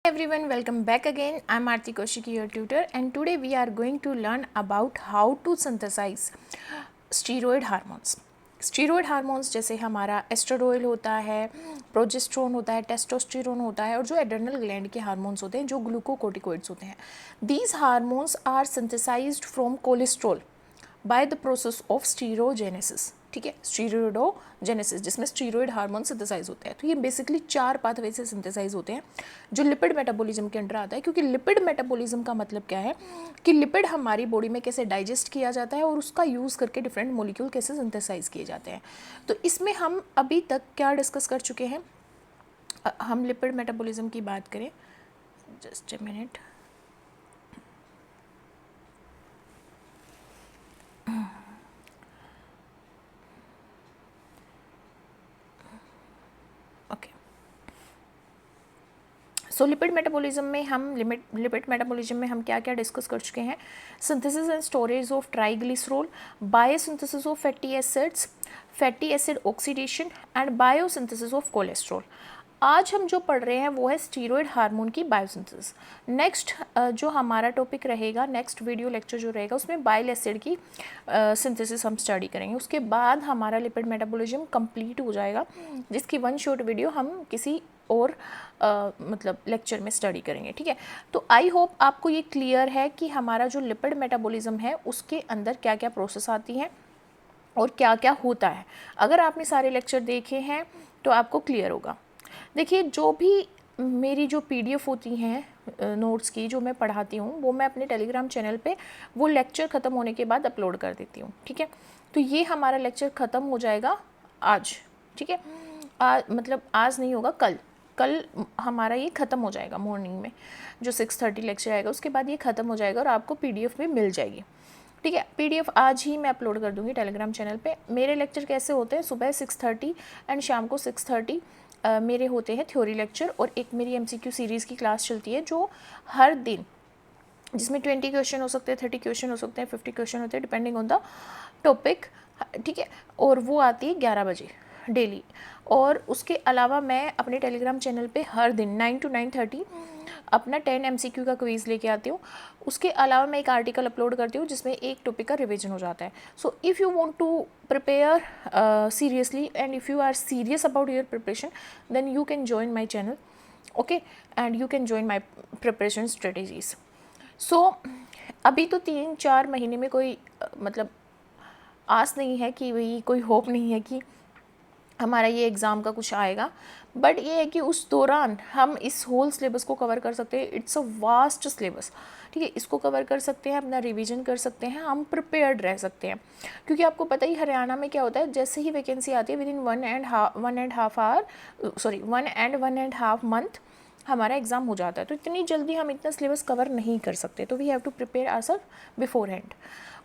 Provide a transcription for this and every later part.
everyone, welcome back again. I'm Aarti Kaushiki, your tutor, and today we are going to learn about how to synthesize steroid hormones. Steroid hormones जैसे हमारा एस्ट्राडोइल होता है, progesterone होता है, testosterone होता है और जो एड्रेनल ग्लैंड के हार्मोन्स होते हैं जो ग्लूकोकोर्टिकोइड्स होते हैं. These hormones are synthesized from cholesterol by the process of steroidogenesis. ठीक है, स्टीरोडोजेनेसिस जिसमें स्टीरॉयड हार्मोन सिंथेसाइज होते हैं. तो ये बेसिकली 4 पाथवे से सिंथेसाइज होते हैं जो लिपिड मेटाबॉलिज्म के अंडर आता है. क्योंकि लिपिड मेटाबॉलिज्म का मतलब क्या है कि लिपिड हमारी बॉडी में कैसे डाइजेस्ट किया जाता है और उसका यूज़ करके डिफरेंट मॉलिक्यूल कैसे सिंथेसाइज किए जाते हैं. तो इसमें हम अभी तक क्या डिस्कस कर चुके हैं. हम लिपिड मेटाबॉलिज्म की बात करें, just a minute. Okay, so lipid metabolism में हम क्या क्या डिस्कस कर चुके हैं. Synthesis and storage of triglycerol, biosynthesis of fatty acids, fatty acid oxidation and biosynthesis of cholesterol. आज हम जो पढ़ रहे हैं वो है स्टीरॉयड हार्मोन की बायोसिंथेसिस. नेक्स्ट जो हमारा टॉपिक रहेगा, नेक्स्ट वीडियो लेक्चर जो रहेगा उसमें बाइल एसिड की सिंथेसिस हम स्टडी करेंगे. उसके बाद हमारा लिपिड मेटाबॉलिज्म कंप्लीट हो जाएगा, जिसकी वन शॉर्ट वीडियो हम किसी और मतलब लेक्चर में स्टडी करेंगे. ठीक है, तो आई होप आपको ये क्लियर है कि हमारा जो लिपिड मेटाबॉलिज्म है उसके अंदर क्या क्या प्रोसेस आती हैं और क्या क्या होता है. अगर आपने सारे लेक्चर देखे हैं तो आपको क्लियर होगा. देखिए, जो भी मेरी जो पीडीएफ होती हैं नोट्स की जो मैं पढ़ाती हूँ वो मैं अपने टेलीग्राम चैनल पे वो लेक्चर ख़त्म होने के बाद अपलोड कर देती हूँ. ठीक है, तो ये हमारा लेक्चर ख़त्म हो जाएगा आज. ठीक है, मतलब आज नहीं होगा, कल हमारा ये ख़त्म हो जाएगा. मॉर्निंग में जो 6:30 लेक्चर आएगा उसके बाद ये ख़त्म हो जाएगा और आपको पीडीएफ में मिल जाएगी. ठीक है, पीडीएफ आज ही मैं अपलोड कर दूँगी टेलीग्राम चैनल पे. मेरे लेक्चर कैसे होते हैं, सुबह 6:30 एंड शाम को 6:30 मेरे होते हैं थ्योरी लेक्चर, और एक मेरी एमसीक्यू सीरीज़ की क्लास चलती है जो हर दिन, जिसमें 20 क्वेश्चन हो सकते हैं, 30 क्वेश्चन हो सकते हैं, 50 क्वेश्चन होते हैं डिपेंडिंग ऑन द टॉपिक. ठीक है, और वो आती है 11 बजे डेली. और उसके अलावा मैं अपने टेलीग्राम चैनल पे हर दिन 9 to 9:30 अपना 10 MCQ का क्विज़ लेके आती हूँ. उसके अलावा मैं एक आर्टिकल अपलोड करती हूँ जिसमें एक टॉपिक का रिवीजन हो जाता है. So if you want to prepare seriously and if you are serious about your preparation then you can join my channel. Okay, and you can join my preparation strategies. So अभी तो 3-4 महीने में कोई मतलब आस नहीं है कि वही, कोई होप नहीं है कि हमारा ये एग्ज़ाम का कुछ आएगा. बट ये है कि उस दौरान हम इस होल सिलेबस को कवर कर सकते हैं. It's a vast syllabus. ठीक है, इसको कवर कर सकते हैं, अपना रिवीजन कर सकते हैं, हम प्रिपेयर्ड रह सकते हैं. क्योंकि आपको पता ही हरियाणा में क्या होता है, जैसे ही वैकेंसी आती है विदिन 1.5 मंथ हमारा एग्ज़ाम हो जाता है. तो इतनी जल्दी हम इतना सिलेबस कवर नहीं कर सकते. तो we have to prepare ourselves beforehand.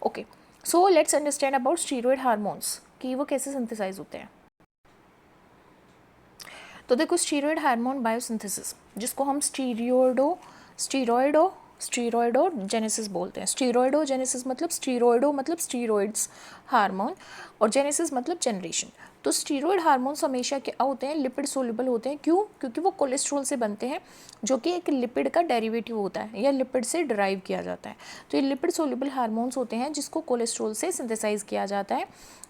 Okay, so let's understand about steroid hormones कि वो कैसे सिंथेसाइज होते हैं. तो देखो, स्टीरॉयड हार्मोन बायोसिंथेसिस जिसको हम स्टीरॉयडोजेनेसिस बोलते हैं. स्टीरॉयडोजेनेसिस मतलब स्टीरॉयड्स हार्मोन और जेनेसिस मतलब जनरेशन. तो स्टीरॉयड हार्मोन्स हमेशा क्या होते हैं, लिपिड सोल्यूबल होते हैं. क्यों? क्योंकि वो कोलेस्ट्रॉल से बनते हैं जो कि एक लिपिड का डेरिवेटिव होता है या लिपिड से डिराइव किया जाता है. तो ये लिपिड सोल्यूबल हार्मोन्स होते हैं जिसको कोलेस्ट्रॉल से सिंथेसाइज किया जाता है.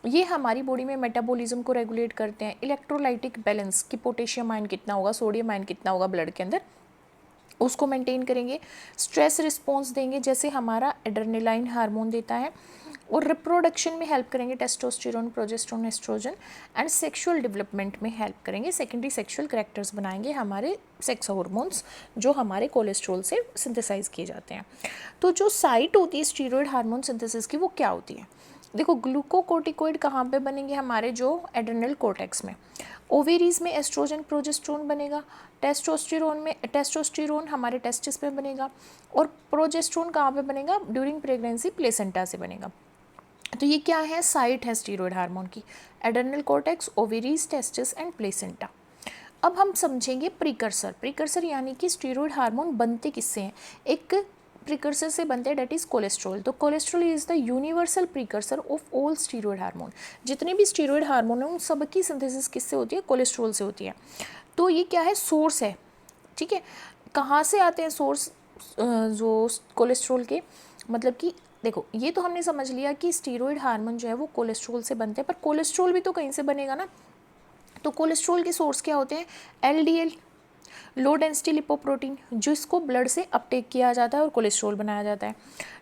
ये हमारी बॉडी में मेटाबॉलिज्म को रेगुलेट करते हैं. इलेक्ट्रोलाइटिक बैलेंस कि पोटेशियम आयन कितना होगा, सोडियम आयन कितना होगा ब्लड के अंदर, उसको मेंटेन करेंगे. स्ट्रेस रिस्पॉन्स देंगे जैसे हमारा एड्रेनालाइन हार्मोन देता है. और रिप्रोडक्शन में हेल्प करेंगे testosterone, progesterone, estrogen. And sexual development में हेल्प करेंगे. सेकेंडरी सेक्सुअल कैरेक्टर्स बनाएंगे हमारे सेक्स हार्मोन्स जो हमारे कोलेस्ट्रॉल से सिंथेसाइज किए जाते हैं. तो जो साइट होती है स्टीरॉयड हार्मोन सिंथेसिस की वो क्या होती है. देखो, ग्लूकोकोर्टिकोइड कहाँ पे बनेंगे, हमारे जो एड्रेनल कोर्टेक्स में. ओवेरीज में एस्ट्रोजन प्रोजेस्टेरोन बनेगा. टेस्टोस्टेरोन हमारे टेस्टिस में बनेगा. और प्रोजेस्टेरोन कहाँ पे बनेगा, ड्यूरिंग प्रेगनेंसी प्लेसेंटा से बनेगा. तो ये क्या है, साइट है स्टीरॉयड हार्मोन की. Adrenal cortex, ovaries, testis and placenta. अब हम समझेंगे प्रीकर्सर यानी कि स्टीरॉयड हार्मोन बनते किससे हैं. एक प्रीकर्सर से बनते हैं, डेट इज़ कोलेस्ट्रॉल. तो cholesterol is the universal precursor of all steroid hormone. जितने भी स्टीरॉयड हार्मोन हैं उन सब की सिंथेसिस किससे होती है, कोलेस्ट्रॉल से होती है. तो ये क्या है, सोर्स है. ठीक है, कहाँ से आते हैं सोर्स जो कोलेस्ट्रॉल के, मतलब कि देखो ये तो हमने समझ लिया कि स्टीरॉयड हार्मोन जो है वो कोलेस्ट्रॉल से बनते हैं, पर कोलेस्ट्रॉल भी तो कहीं से बनेगा ना। तो कोलेस्ट्रॉल के सोर्स क्या होते हैं? एलडीएल, लो डेंसिटी लिपोप्रोटीन, जिसको ब्लड से अपटेक किया जाता है और कोलेस्ट्रॉल बनाया जाता है।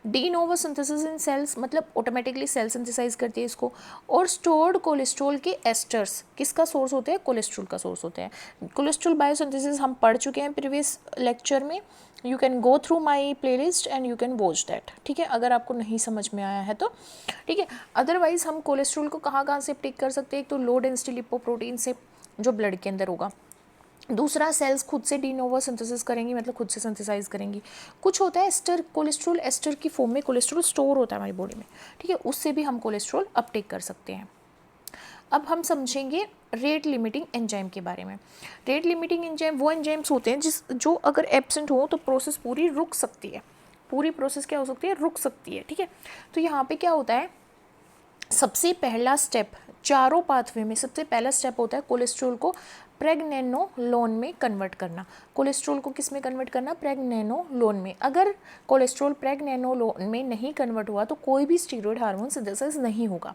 De novo synthesis in cells, मतलब ऑटोमेटिकली सेल सिंथेसाइज करती है इसको। और स्टोर्ड कोलेस्ट्रॉल के एस्टर्स किसका सोर्स होते हैं? कोलेस्ट्रॉल का सोर्स होते हैं। कोलेस्ट्रॉल बायोसिंथेसिस हम पढ़ चुके हैं प्रीवियस लेक्चर में, you can go through my play list and you can watch that, ठीक है, अगर आपको नहीं समझ में आया है तो, ठीक है। अदरवाइज हम कोलेस्ट्रॉल को कहाँ कहाँ से अपटेक कर सकते हैं? एक तो लो डेंसिटी लिपोप्रोटीन से जो ब्लड के अंदर होगा, दूसरा सेल्स खुद से डी नोवो सिंथेसिस करेंगी, मतलब खुद से सिंथेसाइज करेंगी। कुछ होता है एस्टर, कोलेस्ट्रॉल एस्टर की फॉर्म में कोलेस्ट्रॉल स्टोर होता है हमारी बॉडी में, ठीक है, उससे भी हम कोलेस्ट्रॉल अपटेक कर सकते हैं। अब हम समझेंगे रेट लिमिटिंग एंजाइम के बारे में। रेट लिमिटिंग एंजाइम वो एंजाइम्स होते हैं जो अगर एब्सेंट हो तो प्रोसेस पूरी रुक सकती है, पूरी प्रोसेस क्या हो सकती है? रुक सकती है, ठीक है। तो यहाँ पे क्या होता है, सबसे पहला स्टेप चारों पाथवे में सबसे पहला स्टेप होता है कोलेस्ट्रॉल को प्रेगनेनोलोन में कन्वर्ट करना। कोलेस्ट्रॉल को किस में कन्वर्ट करना? प्रेगनेनोलोन में। अगर कोलेस्ट्रॉल प्रेगनेनोलोन में नहीं कन्वर्ट हुआ तो कोई भी स्टीरॉयड हार्मोन सिंथेसिस नहीं होगा।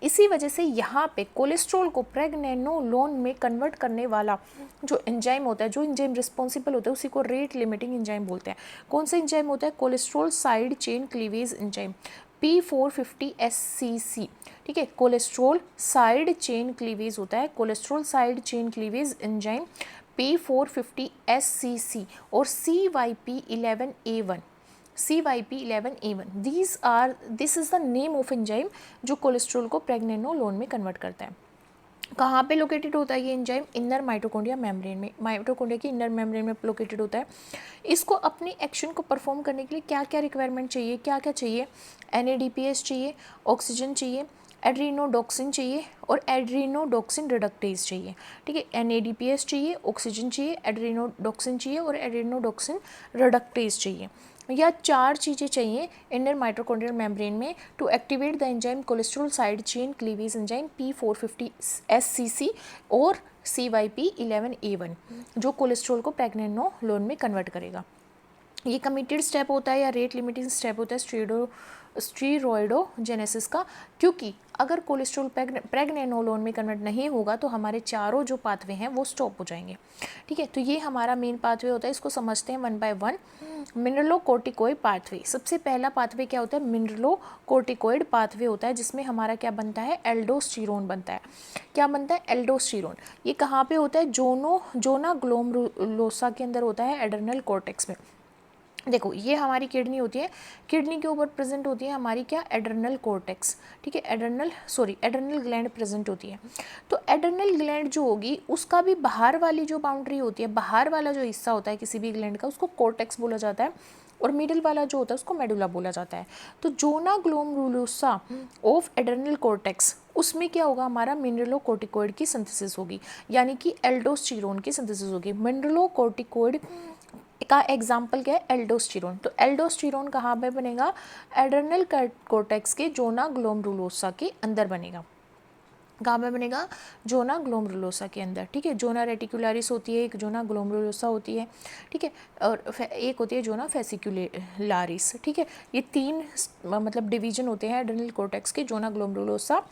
इसी वजह से यहाँ पे कोलेस्ट्रॉल को प्रेगनेनोलोन में कन्वर्ट करने वाला जो एंजाइम होता है, जो एंजाइम रिस्पॉन्सिबल होता है, उसी को रेट लिमिटिंग एंजाइम बोलते हैं। कौन सा एंजाइम होता है? Cholesterol side chain cleavage enzyme, P450SCC, ठीक है। कोलेस्ट्रॉल साइड चेन क्लीवेज होता है, cholesterol side chain cleavage enzyme P450SCC और CYP11A1, CYP11A1, this is the name of enzyme जो कोलेस्ट्रॉल को प्रेगनेनोलोन में कन्वर्ट करता है। कहाँ पे लोकेटेड होता है ये एंजाइम? इनर माइटोकॉन्ड्रिया मेम्ब्रेन में, माइटोकॉन्ड्रिया की इनर मेम्ब्रेन में लोकेटेड होता है। इसको अपनी एक्शन को परफॉर्म करने के लिए क्या क्या रिक्वायरमेंट चाहिए, क्या क्या चाहिए? NADPS चाहिए, ऑक्सीजन चाहिए, एड्रीनोडॉक्सिन चाहिए और एड्रीनोडॉक्सिन रिडक्टेज चाहिए, ठीक है। NADPS चाहिए, ऑक्सीजन चाहिए, एड्रीनोडॉक्सिन चाहिए और एड्रीनोडॉक्सिन रिडक्टेज चाहिए। या चार चीज़ें चाहिए इनर माइटोकॉन्ड्रियल मेम्ब्रेन में to activate the enzyme cholesterol side chain cleavage enzyme P450SCC और CYP11A1, जो कोलेस्ट्रॉल को प्रेगनेनोलोन में कन्वर्ट करेगा। ये कमिटेड स्टेप होता है या रेट लिमिटिंग स्टेप होता है स्टीरॉयडोजेनेसिस का, क्योंकि अगर कोलेस्ट्रॉल प्रेगनेनोलोन में कन्वर्ट नहीं होगा तो हमारे चारों जो पाथवे हैं वो स्टॉप हो जाएंगे, ठीक है। तो ये हमारा मेन पाथवे होता है, इसको समझते हैं वन बाय वन। मिनरलोकोर्टिकोइड पाथवे, सबसे पहला पाथवे क्या होता है? मिनरलोकोर्टिकोइड पाथवे होता है, जिसमें हमारा क्या बनता है? एल्डोस्टेरोन बनता है। क्या बनता है? एल्डोस्टेरोन। ये कहाँ पे होता है? जोना ग्लोमेरुलोसा के अंदर होता है, एड्रेनल कॉर्टेक्स में। देखो ये हमारी किडनी होती है, किडनी के ऊपर प्रेजेंट होती है हमारी क्या? एड्रेनल कॉर्टेक्स, ठीक है। एड्रेनल ग्लैंड प्रेजेंट होती है। तो एड्रेनल ग्लैंड जो होगी उसका भी बाहर वाली जो बाउंड्री होती है, बाहर वाला जो हिस्सा होता है किसी भी ग्लैंड का, उसको कॉर्टेक्स बोला जाता है, और मिडिल वाला जो होता है उसको मेडुला बोला जाता है। तो zona glomerulosa of adrenal cortex, उसमें क्या होगा? हमारा मिनरलोकोर्टिकोइड की सिंथेसिस होगी, यानी कि एल्डोस्टेरोन की सिंथेसिस होगी। मिनरलोकोर्टिकोइड का एग्जाम्पल क्या है? एल्डोस्टेरोन। तो एल्डोस्टेरोन कहाँ पे बनेगा? एड्रेनल कॉर्टेक्स के जोना ग्लोमेरुलोसा के अंदर बनेगा। कहाँ पे बनेगा? जोना ग्लोमेरुलोसा के अंदर, ठीक है। जोना रेटिकुलरिस होती है, एक जोना ग्लोमेरुलोसा होती है, ठीक है, और एक होती है जोना फेसिकुलारिस, ठीक है। ये तीन मतलब डिवीजन होते हैं एड्रेनल कॉर्टेक्स के, जोना ग्लोमेरुलोसा,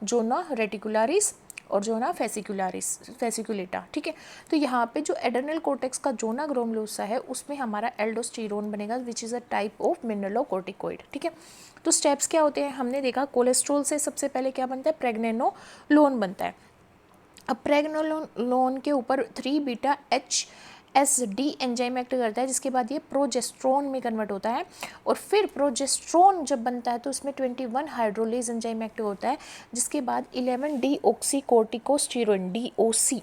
जोना रेटिकुलरिस और जोना फेसिकुलेटा, ठीक है। तो यहाँ पे जो एड्रेनल कॉर्टेक्स का जोना ग्लोमेरुलोसा है उसमें हमारा एल्डोस्टेरोन बनेगा, which is a type of मिनरलोकोर्टिकोइड, ठीक है। तो स्टेप्स क्या होते हैं? हमने देखा कोलेस्ट्रॉल से सबसे पहले क्या बनता है? प्रेगनेनोलोन बनता है। अब प्रेगनेनोलोन के ऊपर 3-beta-HSD एंजाइम एक्ट करता है, जिसके बाद ये प्रोजेस्ट्रोन में कन्वर्ट होता है, और फिर प्रोजेस्ट्रोन जब बनता है तो उसमें 21 हाइड्रोलेज एंजाइम एक्ट होता है, जिसके बाद 11-डीऑक्सीकोर्टिकोस्टेरोइन DOC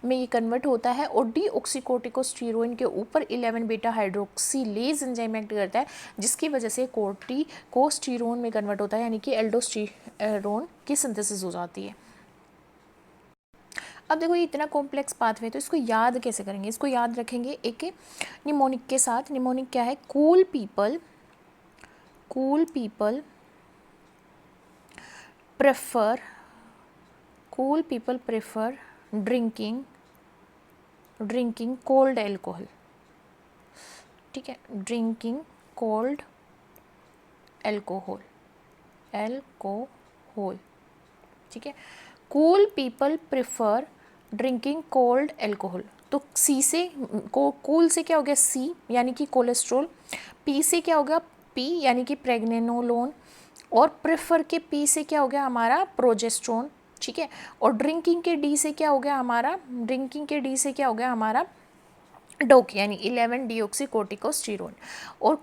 में ये कन्वर्ट होता है, और डीऑक्सीकोर्टिकोस्टेरोइन के ऊपर 11-बीटा हाइड्रोक्सीलेज एंजाइम एक्ट करता है, जिसकी वजह से कोर्टिकोस्टेरोन में कन्वर्ट होता है, यानी कि एल्डोस्टेरोन की सिंथेसिस हो जाती है। अब देखो ये इतना कॉम्प्लेक्स पाथवे, तो इसको याद कैसे करेंगे? इसको याद रखेंगे एक निमोनिक के साथ। निमोनिक क्या है? Cool people prefer drinking cold alcohol, ठीक है, ड्रिंकिंग कोल्ड एल्कोहल, एल्कोहल, ठीक है। Cool people prefer drinking cold alcohol, तो सी से कूल से क्या हो गया सी यानी कि कोलेस्ट्रॉल, पी से क्या हो गया पी यानी कि प्रेग्नेनोलोन, और प्रेफर के पी से क्या हो गया हमारा प्रोजेस्ट्रोन, ठीक है। और ड्रिंकिंग के डी से क्या हो गया हमारा, ड्रिंकिंग के डी से क्या हो गया हमारा डोक यानी 11 डीऑक्सी कोर्टिकोस्टेरोन। और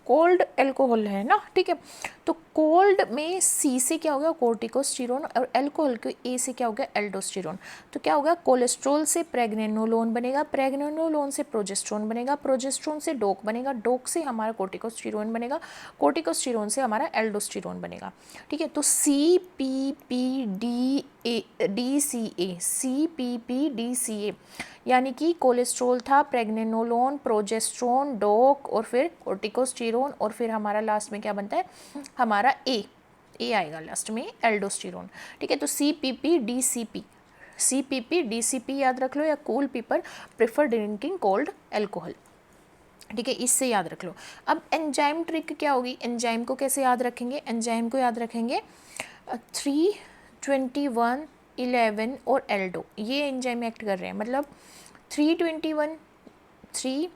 कोल्ड एल्कोहल है ना, ठीक है। तो कोल्ड में सी से क्या हो गया कोर्टिकोस्टेरोन, और एल्कोहल के ए से क्या हो गया एल्डोस्टेरोन। तो क्या होगा कोलेस्ट्रॉल से प्रेग्नेनोलोन बनेगा, प्रेग्नेनोलोन से प्रोजेस्ट्रोन बनेगा, प्रोजेस्ट्रोन से डोक बनेगा, डोक से हमारा कोर्टिकोस्टेरोन बनेगा, कोर्टिकोस्टेरोन से हमारा एल्डोस्टेरोन बनेगा, ठीक है। तो C P P D C A, C P P D C A यानी कि कोलेस्ट्रॉल था, प्रेग्नेनोलोन, प्रोजेस्ट्रोन, डोक और फिर कोर्टिकोस्टेरोन, और फिर हमारा लास्ट में क्या बनता है हमारा ए आएगा लास्ट में एल्डोस्टेरोन, ठीक है। तो C P P D C P, C P P D C P याद रख लो, या cool people prefer drinking cold alcohol, ठीक है, इससे याद रख लो। अब एंजाइम ट्रिक क्या होगी, एंजाइम को कैसे याद रखेंगे, एंजाइम को याद रखेंगे 3, 21, 11 और एल्डो, ये एंजाइम एक्ट कर रहे हैं, मतलब 321 3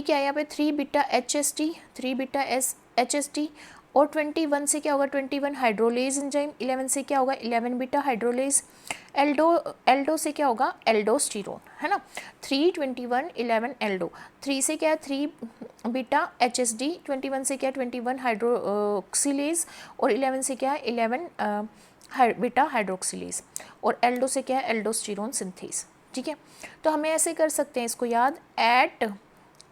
क्या है यहाँ पे 3 बीटा HST, 3 बीटा HST, और 21 से क्या होगा 21 हाइड्रोलेज एंजाइम, 11 से क्या होगा 11 बीटा हाइड्रोलेज, एल्डो से क्या होगा एल्डोस्टेरोन, है ना। 3, 21, 11 एल्डो, 3 से क्या है 3 बीटा HSD, 21 से क्या है 21 हाइड्रोक्सिलेज, और 11 से क्या है 11 बीटा हाइड्रोक्सिलेज, और एल्डो से क्या है एल्डोस्टेरोन सिंथेस, ठीक है। तो हमें ऐसे कर सकते हैं इसको याद, eight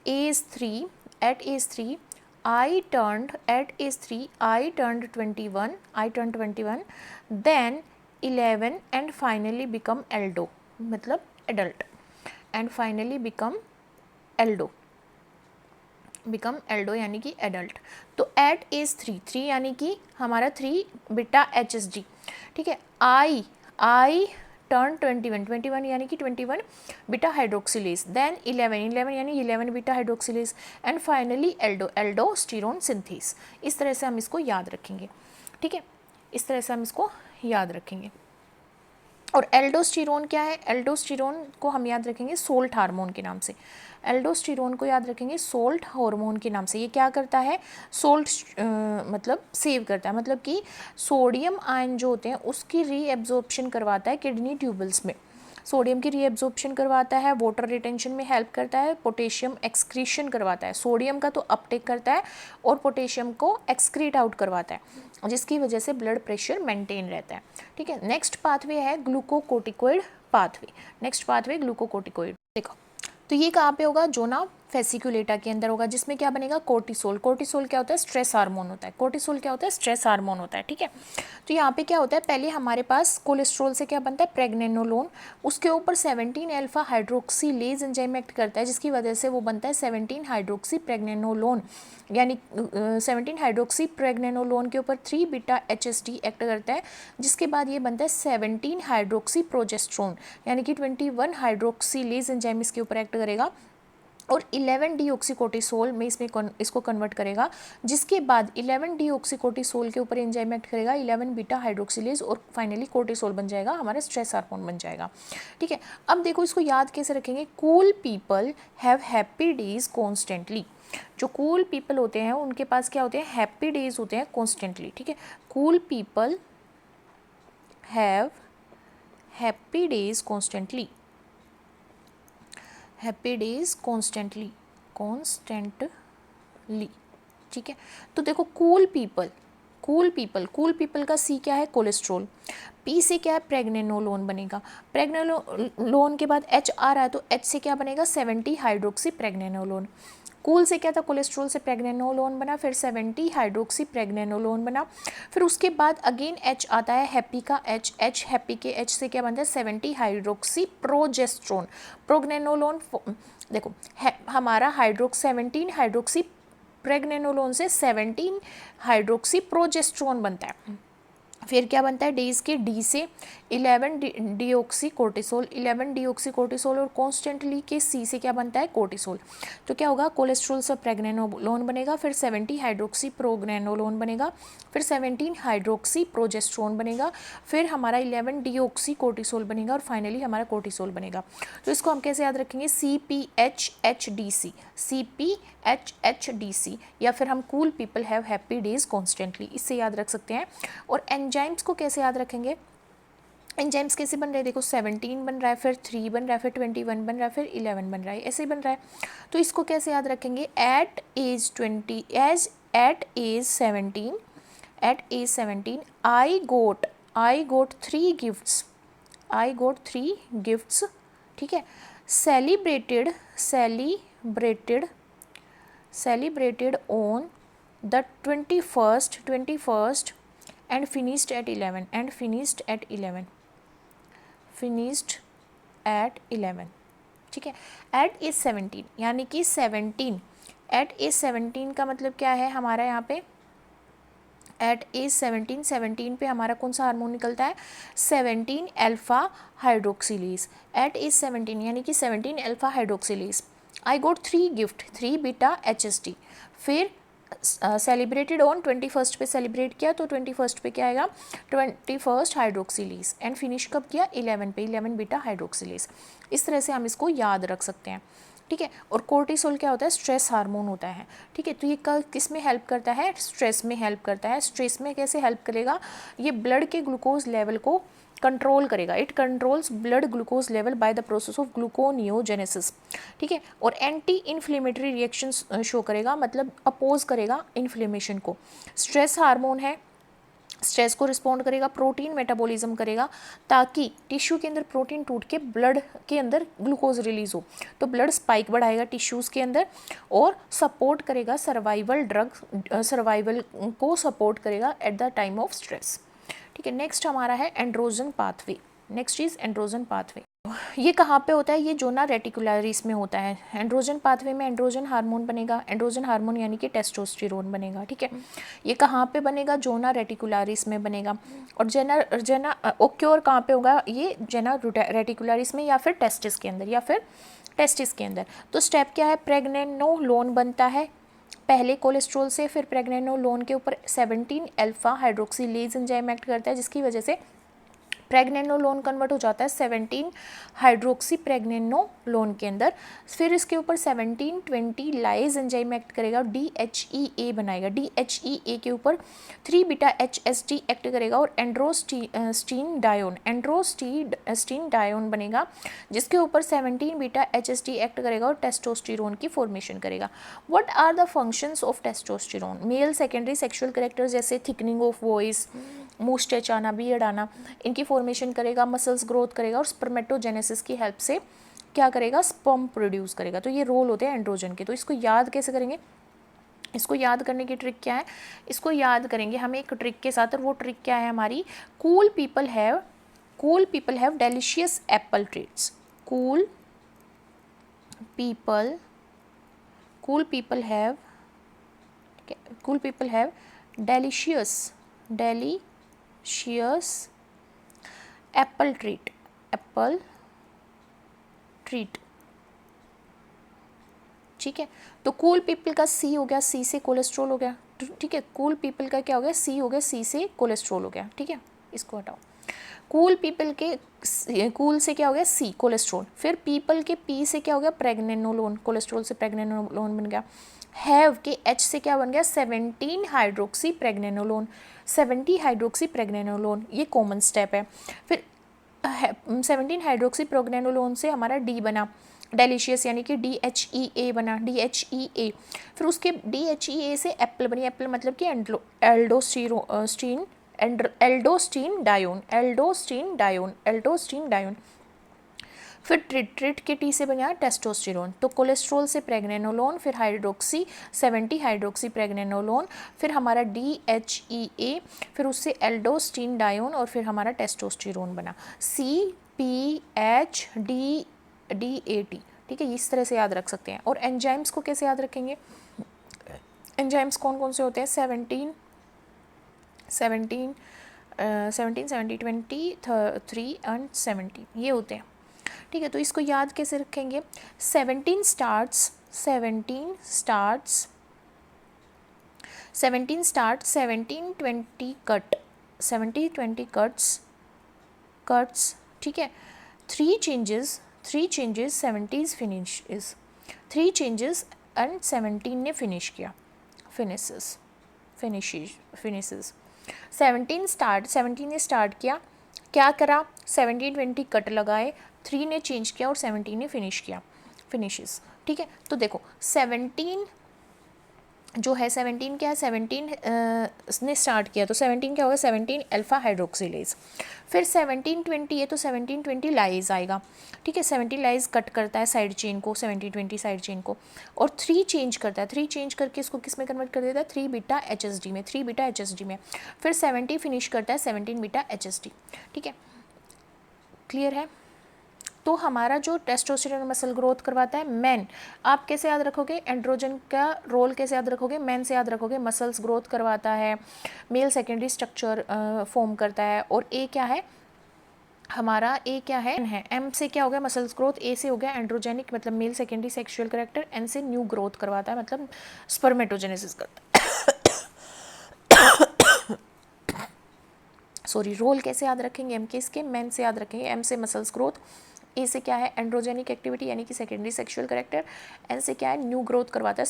as 3 I turned 21, then 11 and finally become Aldo, मतलब adult, and finally become Aldo यानी कि एडल्ट। तो एट एज 3 यानी कि हमारा 3 बीटा HSD, ठीक है। आई टर्न 21 यानी कि 21 बीटा हाइड्रोक्सिलेज, देन 11 यानी 11 beta hydroxylase, and finally aldosterone synthase. इस तरह से हम इसको याद रखेंगे, ठीक है, इस तरह से हम इसको याद रखेंगे। और एल्डोस्टेरोन क्या है, एल्डोस्टेरोन को हम याद रखेंगे सोल्ट हार्मोन के नाम से, एल्डोस्टेरोन को याद रखेंगे सोल्ट हार्मोन के नाम से। ये क्या करता है सोल्ट मतलब सेव करता है, मतलब कि सोडियम आयन जो होते हैं उसकी रीएब्जॉर्प्शन करवाता है किडनी ट्यूबल्स में, सोडियम की रीएब्जॉर्प्शन करवाता है, वाटर रिटेंशन में हेल्प करता है, पोटेशियम एक्सक्रीशन करवाता है, सोडियम का तो अपटेक करता है और पोटेशियम को एक्सक्रीट आउट करवाता है, जिसकी वजह से ब्लड प्रेशर मेंटेन रहता है, ठीक है। नेक्स्ट पाथवे है glucocorticoid pathway, next pathway glucocorticoid. देखो तो ये कहाँ पे होगा, जोना फेसिकुलेटा के अंदर होगा, जिसमें क्या बनेगा कोर्टिसोल। कोर्टिसोल क्या होता है स्ट्रेस हार्मोन होता है, कोर्टिसोल क्या होता है स्ट्रेस हार्मोन होता है, ठीक है। तो यहाँ पे क्या होता है, पहले हमारे पास कोलेस्ट्रॉल से क्या बनता है प्रेग्नेनोलोन, उसके ऊपर 17 अल्फा हाइड्रोक्सीलेज एंजाइम एक्ट करता है, जिसकी वजह से वो बनता है 17 हाइड्रोक्सी प्रेग्नेनोलोन, यानी 17 हाइड्रोक्सी प्रेग्नेनोलोन के ऊपर 3 बीटा HSD एक्ट करता है, जिसके बाद ये बनता है 17 हाइड्रोक्सी प्रोजेस्ट्रोन, यानी कि 21 हाइड्रोक्सीलेज एंजाइम इसके ऊपर एक्ट करेगा, और 11 डीऑक्सीकोर्टिसोल में इसको कन्वर्ट करेगा, जिसके बाद 11 डीऑक्सीकोर्टिसोल के ऊपर एंजाइम एक्ट करेगा 11 बीटा हाइड्रोक्सिलेज, और फाइनली कोर्टिसोल बन जाएगा, हमारा स्ट्रेस हार्मोन बन जाएगा, ठीक है। अब देखो इसको याद कैसे रखेंगे, cool people have happy days constantly. जो कूल पीपल होते हैं उनके पास क्या होते हैं हैप्पी डेज होते हैं कॉन्स्टेंटली, ठीक है। Cool people have happy days constantly, happy days constantly, ठीक है। तो देखो कूल पीपल का सी क्या है कोलेस्ट्रॉल, पी से क्या है प्रेग्नेनोलोन बनेगा, प्रेग्नेनोलोन के बाद H आ रहा है तो H से क्या बनेगा 70 हाइड्रोक्सी प्रेग्नेनोलोन, कूल से क्या था कोलेस्ट्रॉल से प्रेग्नेनोलोन बना, फिर 70 हाइड्रोक्सी प्रेग्नेनोलोन बना, फिर उसके बाद अगेन H आता है हैप्पी का H हैप्पी के H से क्या बनता है 70 हाइड्रोक्सी प्रोजेस्ट्रोन, प्रोग्नेनोलोन देखो हमारा 17 हाइड्रोक्सी प्रेग्नेनोलोन से 17 हाइड्रोक्सी प्रोजेस्ट्रोन बनता है, फिर क्या बनता है डेज के डी से 11 डीऑक्सी कोर्टिसोल, 11 डीऑक्सी कोर्टिसोल, और कॉन्स्टेंटली के सी से क्या बनता है कोर्टिसोल। तो क्या होगा कोलेस्ट्रॉल से प्रेग्नेनोलोन बनेगा, फिर 70 हाइड्रोक्सी प्रोग्रेनोलोन बनेगा, फिर 17 हाइड्रोक्सी प्रोजेस्ट्रोन बनेगा, फिर हमारा 11 डीऑक्सी कोर्टिसोल बनेगा, और फाइनली हमारा कोर्टिसोल बनेगा। तो इसको हम कैसे याद रखेंगे, CPHHDC, CPHHDC, या फिर हम cool people have happy days constantly, इससे याद रख सकते हैं। और एंजाइम्स को कैसे याद रखेंगे, एंजाइम्स कैसे बन रहे हैं, देखो 17 बन रहा है, फिर 3 बन रहा है, फिर 21 बन रहा है, फिर 11 बन रहा है, ऐसे ही बन रहा है। तो इसको कैसे याद रखेंगे, एट एज 17 आई गोट 3 गिफ्ट्स, ठीक है, celebrated on the 21st and finished at 11, ठीक है। एट एज 17 यानी कि 17, एट एज 17 का मतलब क्या है हमारा यहाँ पे, एट एज 17 पे हमारा कौन सा हार्मोन निकलता है, 17 अल्फा हाइड्रोक्सिलेज, एट एज 17 यानी कि 17 अल्फा हाइड्रोक्सिलेज। आई गोट 3 गिफ्ट, 3 बीटा HSD, फिर सेलिब्रेटेड ऑन 21st पे सेलिब्रेट किया, तो 21st पे क्या आएगा, 21st हाइड्रोक्सिलेज, एंड फिनिश कब किया 11 पे, 11 बीटा हाइड्रोक्सिलेज। इस तरह से हम इसको याद रख सकते हैं, ठीक है। और कोर्टिसोल क्या होता है, स्ट्रेस हार्मोन होता है, ठीक है। तो ये किस में हेल्प करता है, स्ट्रेस में हेल्प करता है। स्ट्रेस में कैसे हेल्प करेगा, ये ब्लड के ग्लूकोज लेवल को कंट्रोल करेगा, it controls blood glucose level by the process of gluconeogenesis, ठीक है। और एंटी इन्फ्लेमेटरी रिएक्शंस शो करेगा, मतलब अपोज करेगा इन्फ्लेमेशन को। स्ट्रेस हार्मोन है, स्ट्रेस को रिस्पॉन्ड करेगा, प्रोटीन मेटाबॉलिज्म करेगा, ताकि टिश्यू के अंदर प्रोटीन टूट के ब्लड के अंदर ग्लूकोज रिलीज हो, तो ब्लड स्पाइक बढ़ाएगा टिश्यूज़ के अंदर, और सपोर्ट करेगा सर्वाइवल को सपोर्ट करेगा at the time of stress, ठीक है। नेक्स्ट हमारा है androgen pathway, next is androgen pathway. ये कहाँ पे होता है, ये जोना रेटिकुलरिस में होता है। एंड्रोजन पाथवे में एंड्रोजन हार्मोन बनेगा, एंड्रोजन हार्मोन यानी कि टेस्टोस्टेरोन बनेगा, ठीक है। ये कहाँ पे बनेगा, जोना रेटिकुलरिस में बनेगा। और जेना ओक्योर कहाँ पे होगा, ये जेना रेटिकुलरिस में, या फिर टेस्टिस के अंदर, तो स्टेप क्या है, प्रेग्नेनोलोन बनता है पहले कोलेस्ट्रॉल से, फिर प्रेग्नेनोलोन के ऊपर 17 अल्फा हाइड्रोक्सिलेज एंजाइम एक्ट करता है, जिसकी वजह से प्रेग्नेनोलोन कन्वर्ट हो जाता है 17 हाइड्रोक्सी प्रेग्नेनोलोन के अंदर। फिर इसके ऊपर 17-20 लाइज एंजाइम एक्ट करेगा और DHEA बनाएगा, DHEA के ऊपर 3 बीटा HSD एक्ट करेगा और एंड्रोस्टीन डायोन बनेगा, जिसके ऊपर 17 बीटा HSD एक्ट करेगा और टेस्टोस्टेरोन की फॉर्मेशन करेगा। What are the functions of testosterone, male secondary sexual characters जैसे थिकनिंग ऑफ वॉइस, मूस्टेच आना, बियर्ड आना, इनकी फॉर्मेशन करेगा, मसल्स ग्रोथ करेगा, और स्पर्मेटोजेनेसिस की हेल्प से क्या करेगा, स्पर्म प्रोड्यूस करेगा। तो ये रोल होते हैं एंड्रोजन के। तो इसको याद कैसे करेंगे, इसको याद करने की ट्रिक क्या है, इसको याद करेंगे हम एक ट्रिक के साथ, और वो ट्रिक क्या है हमारी, cool people have delicious Apple treats, cool people have delicious Apple treat, ठीक है। तो कूल पीपल का सी हो गया, सी से कोलेस्ट्रॉल हो गया, ठीक है। कूल पीपल का क्या हो गया, सी हो गया, सी से कोलेस्ट्रॉल हो गया, ठीक है। इसको हटाओ, कूल पीपल के कूल से क्या हो गया, सी कोलेस्ट्रॉल, फिर पीपल के पी से क्या हो गया, प्रेग्नेनोलोन, कोलेस्ट्रॉल से प्रेग्नेनोलोन बन गया। हैव के एच से क्या बन गया, 17 हाइड्रोक्सी प्रेग्नेनोलोन, 70 हाइड्रोक्सी प्रेग्नेनोलोन, ये कॉमन स्टेप है। फिर 17 हाइड्रोक्सी प्रेग्नेनोलोन से हमारा डी बना, डेलिशियस यानी कि DHEA बना, DHEA। फिर उसके DHEA से एप्पल बनी, एप्पल मतलब कि एल्डोस्टीन डायोन। फिर ट्रिट के टी से बना टेस्टोस्टेरोन। तो कोलेस्ट्रॉल से प्रेग्नेनोलोन, फिर 70 हाइड्रोक्सी प्रेग्नेनोलोन, फिर हमारा DHEA, फिर उससे एल्डोस्टीन डायोन, और फिर हमारा टेस्टोस्टेरोन बना, CPHDAT, ठीक है। इस तरह से याद रख सकते हैं। और एंजाइम्स को कैसे याद रखेंगे, एंजाइम्स कौन कौन से होते हैं, 17 17 70 20 3 एंड 70 ये होते हैं, ठीक है। तो इसको याद कैसे रखेंगे? 17 स्टार्ट्स 17 20 कट 70 20 कट्स, ठीक है। 3 changes 70 finishes 3 changes एंड 17 ने फिनिश किया, फिनिशेस 17 ने स्टार्ट किया, क्या करा? 17 20 कट लगाए, 3 ने चेंज किया और 17 ने फिनिश किया, फिनिशेस, ठीक है। तो देखो 17 जो है 17 क्या है? 17 ने स्टार्ट किया तो 17 क्या होगा? 17 अल्फा हाइड्रोक्सिलेज। फिर 17 20 है तो 17 20 लाइज आएगा, ठीक है। 70 लाइज कट करता है साइड चेन को, 70 20 साइड चेन को, और 3 चेंज करता है, 3 चेंज करके इसको किस में कन्वर्ट कर देता है? 3 बीटा HSD में, 3 बीटा HSD में। फिर 70 फिनिश करता है 17 बीटा HSD, ठीक है। क्लियर है? तो हमारा जो टेस्टोस्टेरोन मसल ग्रोथ करवाता है मैन, आप कैसे याद रखोगे? एंड्रोजन का रोल कैसे याद रखोगे? मैन से याद रखोगे। मसल्स ग्रोथ करवाता है, मेल सेकेंडरी स्ट्रक्चर फॉर्म करता है। और ए क्या है हमारा? ए क्या है? एम से क्या हो गया? Muscles growth. ए से हो गया एंड्रोजेनिक मतलब मेल सेकेंडरी सेक्सुअल कैरेक्टर। एन से न्यू ग्रोथ करवाता है मतलब स्पर्मेटोजेनेसिस करता है। सॉरी, रोल कैसे याद रखेंगे? एम के इसके, मैन से याद रखेंगे। एम से मसल्स ग्रोथ, ए से क्या है? एंड्रोजेनिक एक्टिविटी यानी कि सेकेंडरी सेक्सुअल कैरेक्टर। एन से क्या है? न्यू ग्रोथ करवाता है,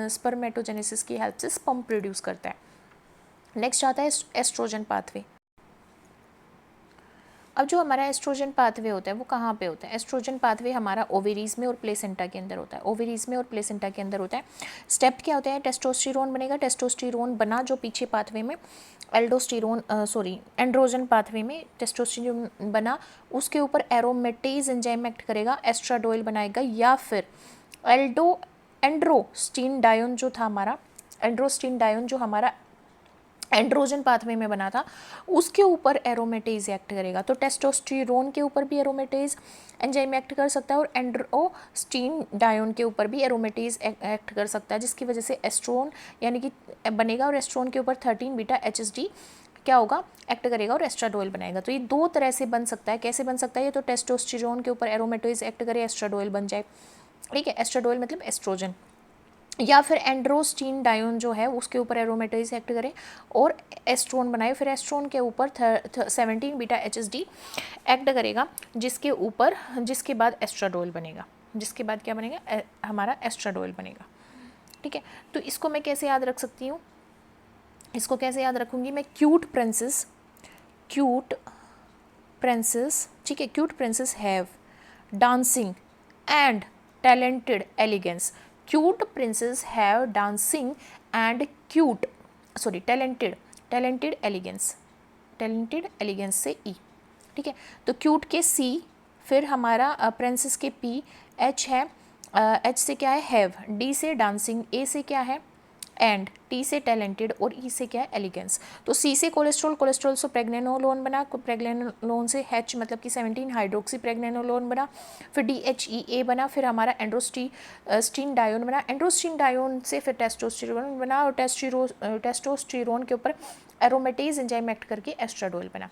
स्पर्मेटोजेनेसिस की हेल्प से स्पर्म प्रोड्यूस करता है। नेक्स्ट आता है एस्ट्रोजन पाथवे। अब जो हमारा एस्ट्रोजन पाथवे होता है वो कहाँ पे होता है? एस्ट्रोजन पाथवे हमारा ओवेरीज में और प्लेसेंटा के अंदर होता है, ओवेरीज में और प्लेसेंटा के अंदर होता है। स्टेप क्या होता है? टेस्टोस्टेरोन बनेगा, टेस्टोस्टेरोन बना जो पीछे पाथवे में एंड्रोजन पाथवे में टेस्टोस्टेरोन बना, उसके ऊपर एरोमेटेज एंजाइम एक्ट करेगा, एस्ट्राडोइल बनाएगा, या फिर एंड्रोस्टीन डायोन जो था हमारा, एंड्रोस्टीन डायोन जो हमारा एंड्रोजन पाथवे में बना था, उसके ऊपर एरोमेटेज एक्ट करेगा। तो टेस्टोस्टेरोन के ऊपर भी एरोमेटेज एंजाइम एक्ट कर सकता है और एंड्रोस्टीन डायोन के ऊपर भी एरोमेटेज एक्ट कर सकता है, जिसकी वजह से एस्ट्रोन यानी कि बनेगा, और एस्ट्रोन के ऊपर 13 बीटा HSD क्या होगा? एक्ट करेगा और एस्ट्राडोइल बनाएगा। तो ये दो तरह से बन सकता है। कैसे बन सकता है? ये तो टेस्टोस्टेरोन के ऊपर एरोमेटेज एक्ट करे, एस्ट्राडोइल बन जाए, ठीक है। एस्ट्राडोइल मतलब एस्ट्रोजन, या फिर एंड्रोस्टीन डायोन जो है उसके ऊपर एरोमेटेज एक्ट करे और एस्ट्रोन बनाए, फिर एस्ट्रोन के ऊपर 17 बीटा HSD एक्ट करेगा, जिसके बाद एस्ट्राडोइल बनेगा, जिसके बाद क्या बनेगा? हमारा एस्ट्राडोइल बनेगा, ठीक है। तो इसको मैं कैसे याद रख सकती हूँ? इसको कैसे याद रखूँगी मैं? क्यूट प्रिंसेस, ठीक है। Cute princess have dancing and talented elegance. Cute princes have dancing and talented elegance से E, ठीक है। तो क्यूट के C, फिर हमारा प्रिंसेस के P, H है, H से क्या है? हैव, D से डांसिंग, A से क्या है? एंड, T से टैलेंटेड, और E से क्या है? एलिगेंस। तो C से कोलेस्ट्रॉल से प्रेग्नेनोलोन बना, प्रेग्नेनोलोन से H मतलब कि 17 हाइड्रोक्सी प्रेग्नेनोलोन बना, फिर DHEA बना, फिर हमारा एंड्रोस्टीन डायोन बना, एंड्रोस्टीन डायोन से फिर टेस्टोस्टेरोन बना, और टेस्टोस्टेरोन के ऊपर एरोमेटेज एंजाइम एक्ट करके एस्ट्राडोइल बना,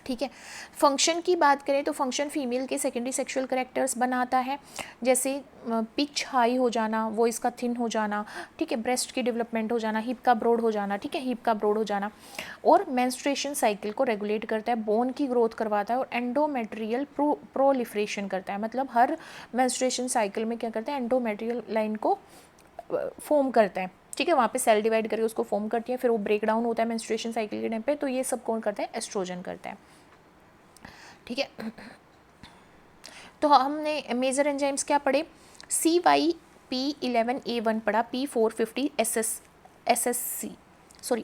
ठीक है। फंक्शन की बात करें तो फंक्शन फीमेल के सेकेंडरी सेक्सुअल कैरेक्टर्स बनाता है, जैसे पिच हाई हो जाना, वॉइस का थिन हो जाना, ठीक है, ब्रेस्ट की डेवलपमेंट हो जाना, हिप का ब्रॉड हो जाना, ठीक है, हिप का ब्रॉड हो जाना, और मेंस्ट्रुएशन साइकिल को रेगुलेट करता है, बोन की ग्रोथ करवाता है, और एंडोमेट्रियल प्रोलिफरेशन करता है। मतलब हर मेंस्ट्रुएशन साइकिल में क्या करता है? एंडोमेट्रियल लाइन को फॉर्म करता है, ठीक है। वहाँ पे सेल डिवाइड करके उसको फॉर्म करती है, फिर वो ब्रेक डाउन होता है मेंस्ट्रुएशन साइकिल के टाइम पे। तो ये सब कौन करता है? एस्ट्रोजन करता है, ठीक है। तो हमने मेजर एंजाइम्स क्या पढ़े? CYP11A1 पढ़ा, P450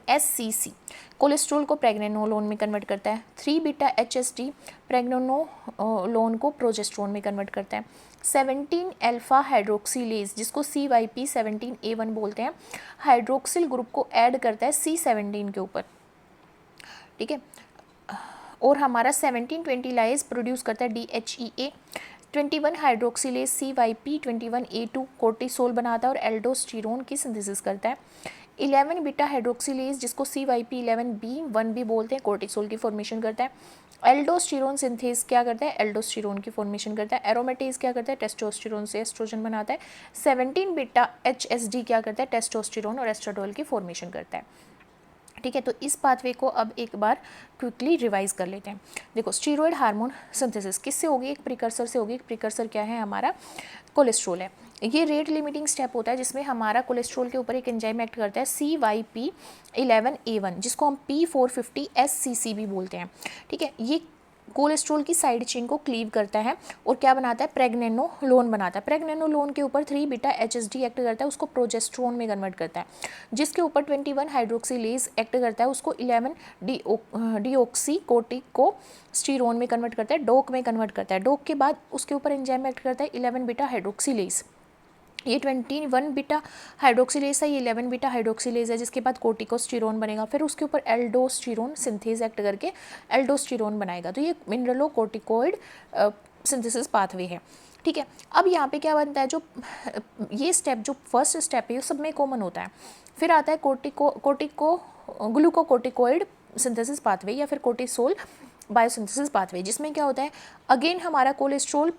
SCC कोलेस्ट्रॉल को प्रेग्नेनोलोन में कन्वर्ट करता है, 3 बीटा HSD प्रेग्नेनोलोन को प्रोजेस्ट्रोन में कन्वर्ट करता है, 17 अल्फा हाइड्रोक्सिलेज जिसको CYP17A1 बोलते हैं, हाइड्रोक्सिल ग्रुप को ऐड करता है C17 के ऊपर, ठीक है। और हमारा 17-20 लाइज प्रोड्यूस करता है DHEA, 21 हाइड्रोक्सिलेज CYP21A2 कोर्टिसोल बनाता है और एल्डोस्टेरोन की सिंथेसिस करता है, 11 बीटा हाइड्रोक्सिलेज जिसको CYP11B1 भी बोलते हैं कोर्टिसोल की फॉर्मेशन करता है। एल्डोस्टेरोन सिंथेज क्या करता है, एल्डोस्टेरोन की फॉर्मेशन करता है। एरोमेटेज क्या करता है, टेस्टोस्टेरोन से एस्ट्रोजन बनाता है। 17 बीटा HSD क्या करता है, टेस्टोस्टेरोन और एस्ट्राडोल की फॉर्मेशन करता है। ठीक है, तो इस पाथवे को अब एक बार क्विकली रिवाइज कर लेते हैं। देखो स्टीरॉयड हार्मोन सिंथेसिस किससे होगी, एक प्रिकर्सर से होगी। एक प्रिकर्सर क्या है, हमारा कोलेस्ट्रॉल है। ये रेट लिमिटिंग स्टेप होता है जिसमें हमारा कोलेस्ट्रॉल के ऊपर एक एंजाइम एक्ट करता है CYP11A1 जिसको हम P450SCC भी बोलते हैं। ठीक है, ये कोलेस्ट्रॉल की साइड चेन को क्लीव करता है और क्या बनाता है, प्रेग्नेनोलोन बनाता है। प्रेग्नेनोलोन के ऊपर 3 बीटा HSD एक्ट करता है, उसको प्रोजेस्टेरोन में कन्वर्ट करता है। जिसके ऊपर 21 हाइड्रोक्सीलेज एक्ट करता है, उसको 11 डीऑक्सी कोर्टिकोस्टेरोन में कन्वर्ट करता है, डोक में कन्वर्ट करता है। डोक के बाद उसके ऊपर एंजाइम एक्ट करता है 11 बीटा हाइड्रोक्सीलेज। ये 21 बीटा हाइड्रोक्सीलेज है, ये 11 बीटा हाइड्रोक्सीलेज है, जिसके बाद कोर्टिकोस्टेरोन बनेगा। फिर उसके ऊपर एल्डोस्टेरोन सिंथेज एक्ट करके एल्डोस्टेरोन बनाएगा। तो ये मिनरलोकोर्टिकोइड सिंथेसिस पाथवे है। ठीक है, अब यहाँ पे क्या बनता है, जो ये स्टेप जो फर्स्ट स्टेप है ये सब में कॉमन होता है। फिर आता है ग्लूकोकोर्टिकोइड सिंथेसिस पाथवे या फिर कोर्टिसोल बायोसिंथेसिस पाथवे, जिसमें क्या होता है, अगेन हमारा कोलेस्ट्रॉल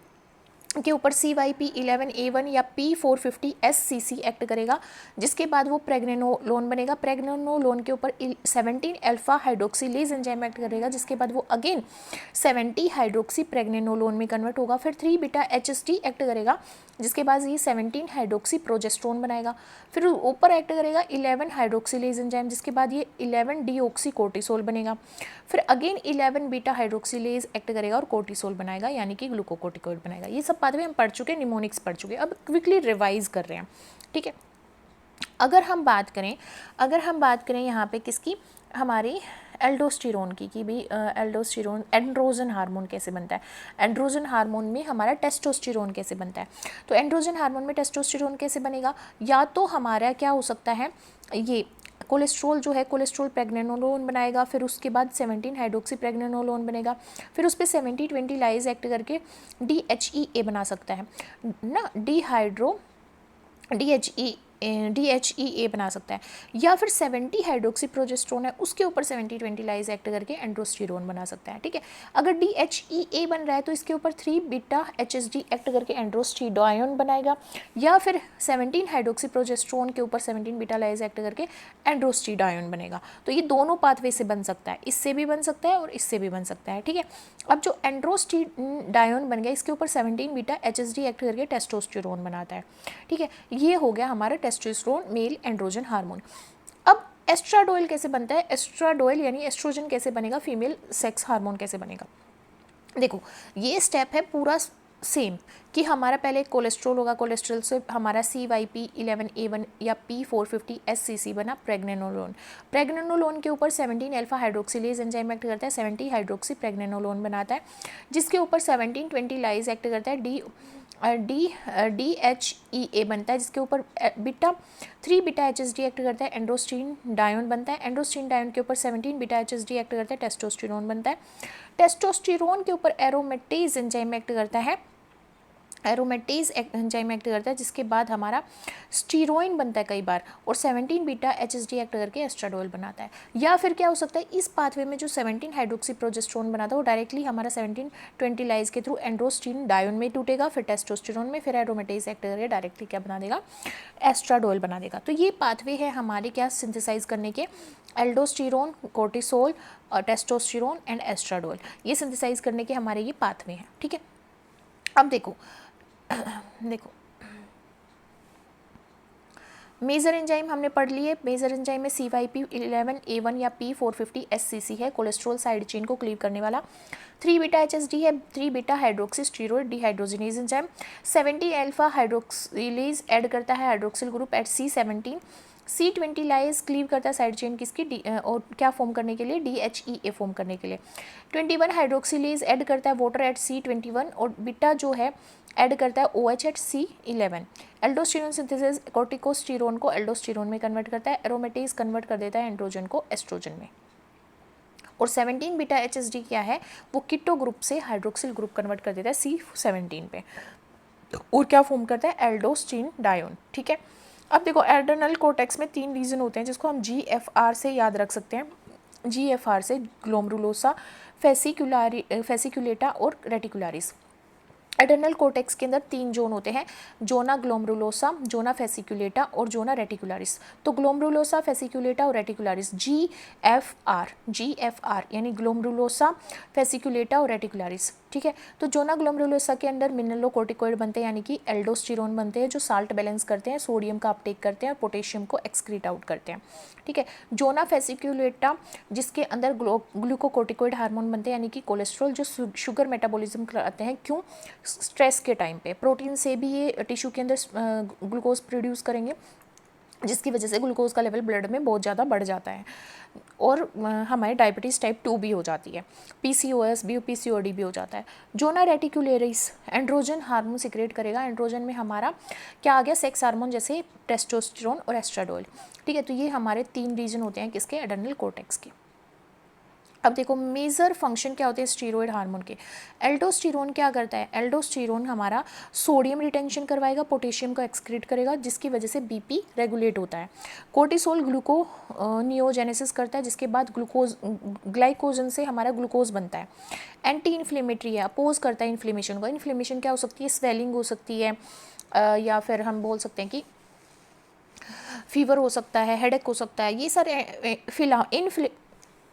के ऊपर CYP11A1 या P450SCC एक्ट करेगा, जिसके बाद वो प्रेग्नेनोलोन बनेगा। प्रेग्नेनोलोन के ऊपर 17 अल्फा हाइड्रोक्सीलेज एंजाइम एक्ट करेगा, जिसके बाद वो अगेन 70 हाइड्रोक्सी प्रेग्नेनोलोन में कन्वर्ट होगा। फिर 3 बीटा HSD एक्ट करेगा, जिसके बाद ये 17 हाइड्रोक्सी प्रोजेस्टेरोन बनाएगा। फिर ऊपर एक्ट करेगा 11 हाइड्रोक्सीलेज एंजाइम, जिसके बाद ये 11 डीऑक्सी कोर्टिसोल बनेगा। फिर अगेन 11 बीटा हाइड्रोक्सीलेज एक्ट करेगा और कोर्टिसोल बनाएगा, यानी कि ग्लूकोकोर्टिकोइड बनाएगा। ये सब बातें हम पढ़ चुके, निमोनिक्स पढ़ चुके, अब क्विकली रिवाइज कर रहे हैं। ठीक है, अगर हम बात करें यहाँ पे किसकी, हमारी एल्डोस्टेरोन की कि भी एल्डोस्टेरोन एंड्रोजन हार्मोन कैसे बनता है। एंड्रोजन हार्मोन में हमारा टेस्टोस्टेरोन कैसे बनता है। तो एंड्रोजन हार्मोन में टेस्टोस्टेरोन कैसे बनेगा, या तो हमारा क्या हो सकता है, ये कोलेस्ट्रॉल जो है, कोलेस्ट्रॉल प्रेग्नेनोलोन बनाएगा। फिर उसके बाद 17 हाइड्रोक्सी प्रेग्नेनोलोन बनेगा। फिर उस पर 70-20 लाइज एक्ट करके DHEA बना सकता है ना, DHEA बना सकता है। या फिर 70 हाइड्रोक्सी प्रोजेस्टेरोन है, उसके ऊपर 70-20 लाइज एक्ट करके एंड्रोस्टेरोन बना सकता है। ठीक है, अगर DHEA बन रहा है तो इसके ऊपर 3 बीटा HSD एक्ट करके एंड्रोस्टिडायोन बनाएगा। या फिर 17 हाइड्रोक्सी प्रोजेस्टेरोन के ऊपर 17 बीटा लाइज एक्ट करके एंड्रोस्टिडायोन बनेगा। तो ये दोनों पाथवे से बन सकता है, इससे भी बन सकता है और इससे भी बन सकता है। ठीक है, अब जो एंड्रोस्टिडायोन बन गया, इसके ऊपर 17 बीटा HSD एक्ट करके टेस्टोस्टेरोन बनाता है। ठीक है, ये हो गया हमारा टेस्टोस्टेरोन मेल एंड्रोजन हार्मोन। अब एस्ट्राडोइल कैसे बनता है, एस्ट्राडोइल यानी एस्ट्रोजन कैसे बनेगा, फीमेल सेक्स हार्मोन कैसे बनेगा। देखो ये स्टेप है पूरा सेम कि हमारा पहले कोलेस्ट्रॉल होगा, कोलेस्ट्रॉल से हमारा CYP11A1 या P450SCC बना प्रेग्नेनोलोन। प्रेग्नेनोलोन के ऊपर 17 अल्फा हाइड्रोक्सीलेज एंजाइम एक्ट करता है, 70 हाइड्रोक्सी प्रेग्नेनोलोन बनाता है, जिसके ऊपर 17-20 लाइज एक्ट करता है, DHEA बनता है, जिसके ऊपर 3 बीटा HSD एक्ट करता है, एंड्रोस्टीन डायोन बनता है। एंड्रोस्टीन डायोन के ऊपर 17 बीटा HSD एक्ट करता है, टेस्टोस्टेरोन बनता है। टेस्टोस्टेरोन के ऊपर एरोमेटेज एंजाइम एक्ट करता है, एरोमेटेज एंजाइम एक्ट करता है, जिसके बाद हमारा स्टीरोइन बनता है कई बार, और 17 बीटा HSD एक्ट करके एस्ट्राडोल बनाता है। या फिर क्या हो सकता है, इस पाथवे में जो 17 हाइड्रोक्सी प्रोजेस्टेरोन बनाता है वो डायरेक्टली हमारा 17-20 लाइज के थ्रू एंड्रोस्टीन डायोन में टूटेगा, फिर टेस्टोस्टेरोन में, फिर एरोमेटेज एक्ट करके डायरेक्टली क्या बना देगा, एस्ट्राडोल बना देगा। तो ये पाथवे है हमारे क्या सिंथेसाइज करने के, एल्डोस्टेरोन, कोर्टिसोल, टेस्टोस्टेरोन एंड एस्ट्राडोल, ये सिंथेसाइज करने के हमारे ये पाथवे हैं। ठीक है, अब देखो मेजर एंजाइम हमने पढ़ लिए। मेजर एंजाइम में CYP11A1 या P450SCC है, कोलेस्ट्रॉल साइड चेन को क्लीव करने वाला। 3 बीटा HSD है, 3 beta hydroxy steroid dehydrogenase enzyme. 70 alpha hydroxylase add करता है hydroxyl group at C17। C20 lyase cleave करता है साइड चेन किसकी, और क्या फॉर्म करने के लिए, DHEA फॉर्म करने के लिए। 21 हाइड्रोक्सिलेज ऐड करता है वाटर एट C21, और बीटा जो है ऐड करता है OH at C11। Aldosterone synthesis corticosterone को एल्डोस्टेरोन में कन्वर्ट करता है, एरोमेटेज कन्वर्ट कर देता है एंड्रोजन को एस्ट्रोजन में। और 17 बीटा HSD क्या है, वो कीटो ग्रुप से हाइड्रोक्सिल ग्रुप कन्वर्ट कर देता है C17 पे, और क्या फॉर्म करता है, एल्डोस्टीन डायोन। ठीक है, अब देखो एड्रेनल कोर्टेक्स में 3 रीजन होते हैं जिसको हम GFR से याद रख सकते हैं। GFR से ग्लोमरुलोसा, फेसिकुलेटा और रेटिकुलारिस। एडर्नल कोर्टेक्स के अंदर 3 जोन होते हैं, जोना ग्लोमरुलोसा, जोना फेसिकुलेटा और जोना रेटिकुलारिस। तो ग्लोमरुलोसा, फेसिकुलेटा और रेटिकुलारिस GFR यानी ग्लोमरुलोसा, फेसिकुलेटा और रेटिकुलारिस, ठीक है। तो जोना ग्लोमरुलोसा के अंदर मिनरलोकोर्टिकोइड बनते हैं यानी कि एल्डोस्टेरोन बनते हैं जो साल्ट बैलेंस करते हैं, सोडियम का अपटेक करते हैं और पोटेशियम को एक्सक्रीट आउट करते हैं, ठीक है। जोना फेसिकुलेटा जिसके अंदर ग्लूकोकोर्टिकोइड हार्मोन बनते हैं यानी कि कोलेस्ट्रॉल जो शुगर मेटाबॉलिज्म कराते हैं। क्यों? स्ट्रेस के टाइम पे प्रोटीन से भी ये टिश्यू के अंदर ग्लूकोज प्रोड्यूस करेंगे जिसकी वजह से ग्लूकोज का लेवल ब्लड में बहुत ज़्यादा बढ़ जाता है और हमारे डायबिटीज़ टाइप 2 भी हो जाती है, PCOS भी, PCOD भी हो जाता है। जोना रेटिकुलेरिस एंड्रोजन हार्मोन सिक्रेट करेगा। एंड्रोजन में हमारा क्या आ गया? सेक्स हार्मोन जैसे टेस्टोस्टेरोन और एस्ट्राडोल, ठीक है। तो ये हमारे 3 रीजन होते हैं किसके? एड्रेनल कोर्टेक्स के। अब देखो मेजर फंक्शन क्या होते हैं स्टीरॉयड हार्मोन के। एल्डोस्टेरोन क्या करता है? एल्डोस्टेरोन हमारा सोडियम रिटेंशन करवाएगा, पोटेशियम को एक्सक्रीट करेगा जिसकी वजह से BP रेगुलेट होता है। कोर्टिसोल ग्लूकोनियोजेनेसिस करता है जिसके बाद ग्लाइकोजन से हमारा ग्लूकोज बनता है। एंटी इन्फ्लेमेटरी है, अपोज करता है इन्फ्लेमेशन को। इन्फ्लेमेशन क्या हो सकती है? स्वेलिंग हो सकती है या फिर हम बोल सकते हैं कि फीवर हो सकता है, हेडेक हो सकता है। ये सारे फिलहाल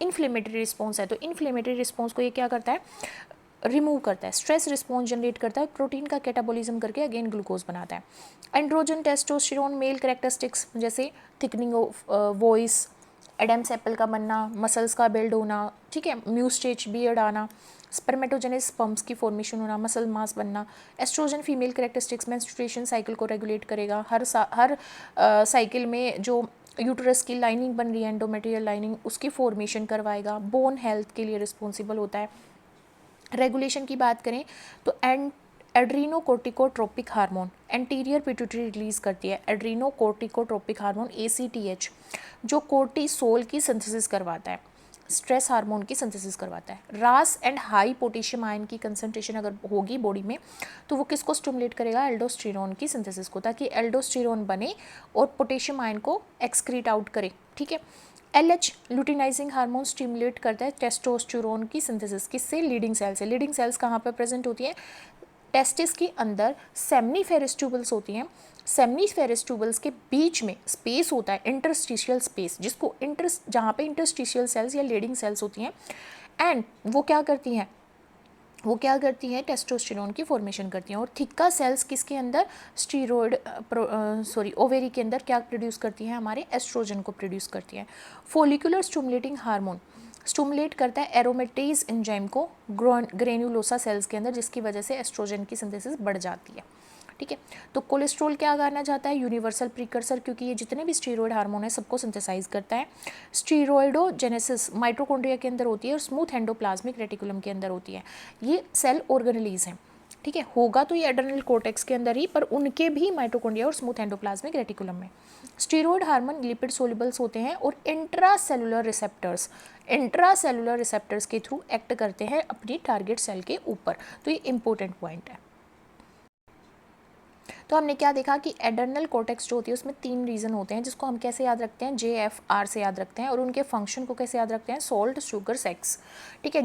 इन्फ्लेमेटरी रिस्पॉन्स है। तो इन्फ्लेमेटरी रिस्पॉन्स को ये क्या करता है? रिमूव करता है। स्ट्रेस रिस्पॉन्स जनरेट करता है, प्रोटीन का कैटाबॉलिज्म करके अगेन ग्लूकोज बनाता है। एंड्रोजन टेस्टोस्टेरोन मेल कैरेक्टरिस्टिक्स जैसे thickening of voice, Adam's apple का बनना, मसल्स का बिल्ड होना, ठीक है, म्यूस्टेच बियर्ड आना, स्पर्मेटोजेनिस स्पर्म्स की फॉर्मेशन होना, मसल मास बनना। Estrogen female characteristics menstruation cycle को रेगुलेट करेगा। हर साइकिल में जो यूटरस की लाइनिंग बन रही है, एंडोमेट्रियल लाइनिंग, उसकी फॉर्मेशन करवाएगा। बोन हेल्थ के लिए रिस्पॉन्सिबल होता है। रेगुलेशन की बात करें तो एड्रीनोकोर्टिकोट्रोपिक हार्मोन एंटीरियर पिट्यूटरी रिलीज करती है। एड्रीनोकोर्टिकोट्रोपिक हार्मोन ACTH जो कोर्टिसोल की सिंथेसिस करवाता है, स्ट्रेस हार्मोन की सिंथेसिस करवाता है। रास एंड हाई पोटेशियम आयन की कंसंट्रेशन अगर होगी बॉडी में तो वो किसको स्टिमुलेट करेगा? एल्डोस्टेरोन की सिंथेसिस को, ताकि एल्डोस्टेरोन बने और पोटेशियम आयन को एक्सक्रीट आउट करे, ठीक है। LH लुटिनाइजिंग हार्मोन स्टिमुलेट करता है टेस्टोस्टेरोन की सिंथेसिस। किससे? लीडिंग सेल से। लीडिंग सेल्स कहाँ पर प्रेजेंट होती है? टेस्टिस के अंदर सेमनीफेरस ट्यूबल्स होती हैं। सेमनीफेरस ट्यूबल्स के बीच में स्पेस होता है, इंटरस्टिशियल स्पेस, जिसको जहाँ पे इंटरस्टिशियल सेल्स या लीडिंग सेल्स होती हैं एंड वो क्या करती हैं? टेस्टोस्टेरोन की फॉर्मेशन करती हैं। और थिक्का सेल्स किसके अंदर? ओवेरी के अंदर क्या प्रोड्यूस करती हैं? हमारे एस्ट्रोजन को प्रोड्यूस करती हैं। फोलिकुलर स्टिमुलेटिंग हार्मोन स्टिमुलेट करता है एरोमेटेज एंजाइम को ग्रेन्युलोसा सेल्स के अंदर जिसकी वजह से एस्ट्रोजन की सिंथेसिस बढ़ जाती है, ठीक है। तो कोलेस्ट्रॉल क्या करना चाहता है? यूनिवर्सल प्रीकर्सर, क्योंकि ये जितने भी स्टीरॉयड हार्मोन है सबको सिंथेसाइज करता है। स्टीरॉयडोजेनेसिस माइटोकॉन्ड्रिया के अंदर होती है और स्मूथ एंडोप्लाज्मिक रेटिकुलम के अंदर होती है। ये सेल ऑर्गेनेलीज हैं, ठीक है। होगा तो ये एड्रेनल कोर्टेक्स के अंदर ही, पर उनके भी माइटोकॉन्ड्रिया और स्मूथ एंडोप्लाज्मिक रेटिकुलम में। स्टीरॉयड हार्मोन लिपिड सोल्यूबल्स होते हैं और इंट्रासेलुलर रिसेप्टर्स के थ्रू एक्ट करते हैं अपनी टारगेट सेल के ऊपर। तो ये इंपॉर्टेंट पॉइंट है। तो हमने क्या देखा कि एड्रेनल कोर्टेक्स जो होती है उसमें 3 रीजन होते हैं जिसको हम कैसे याद रखते हैं? JFR से याद रखते हैं। और उनके फंक्शन को कैसे याद रखते हैं? सॉल्ट, शुगर, सेक्स, ठीक है।